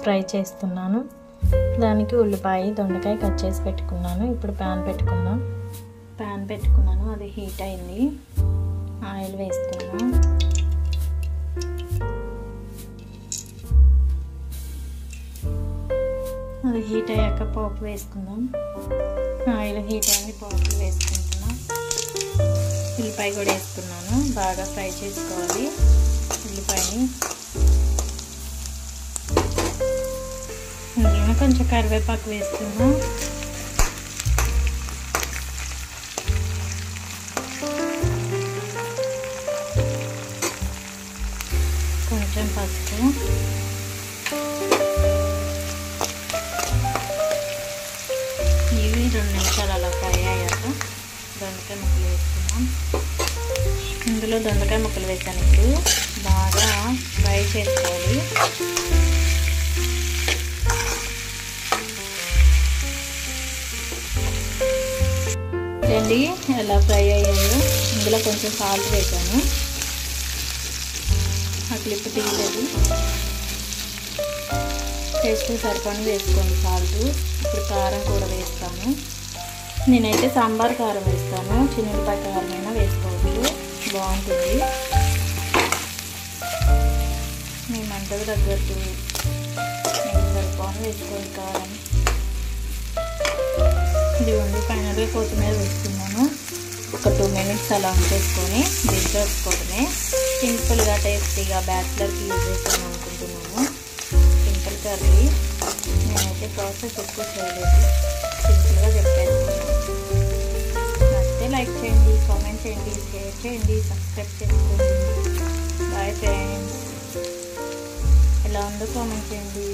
Fry చేస్తున్నాను. దానికి ఉల్లిపాయ దొండకాయ కట్ చేసి పెట్టుకున్నాను. ఇప్పుడు ప్యాన్ పెట్టుకున్నాను, అది హీట్ అయింది. ఆయిల్ వేస్తున్నాను. అది హీట్ అయ్యాక పోపు వేసుకుందాం. ఆయిల్ హీట్ అయింది, పోపులు వేసుకుంటున్నాను. ఉల్లిపాయ కూడా వేసుకున్నాను. బాగా ఫ్రై చేసుకోవాలి ఉల్లిపాయని. ఇందులో కొంచెం కరివేపాకు వేసుకుందాం. కొంచెం పసుపు, ఇవి 2 నిమిషాలు అలా ఫ్రై అయ్యాక దొండకాయ ముక్కలు వేసుకున్నాం. ఇందులో దొండకాయ ముక్కలు వేసాను. ఇప్పుడు బాగా ఫ్రై చేసుకోవాలి. చూడండి ఎలా ఫ్రై అయ్యాయో. ఇందులో కొంచెం సాల్ట్ వేసాను, ఆ క్లిప్ తీయలేదు. టేస్ట్ సరిపడి వేసుకోండి సాల్ట్. ఇప్పుడు కారం కూడా వేస్తాను. నేనైతే సాంబార్ కారం వేస్తాను, చిన్నపాయ కారం అయినా వేసుకోవచ్చు, బాగుంటుంది. మీ మంటకు తగ్గట్టు సరిపడి వేసుకోండి కారం. ఇదిగోండి ఫైనల్గా కొత్తిమీర వేస్తున్నాను. ఒక 2 మినిట్స్ అలా ఉంచేసుకొని దించేసుకోవడమే. సింపుల్గా టేస్టీగా బ్యాచిలర్కి యూజ్ చేస్తాను అనుకుంటున్నాను. Simple curry. నేనైతే ప్రాసెస్ ఎక్కువ చేయలేదు, సింపుల్గా చెప్పేస్తున్నాను. నచ్చితే లైక్ చేయండి, కామెంట్ చేయండి, షేర్ చేయండి, సబ్స్క్రైబ్ చేసుకోండి. Bye friends. ఎలా ఉందో కామెంట్ చేయండి.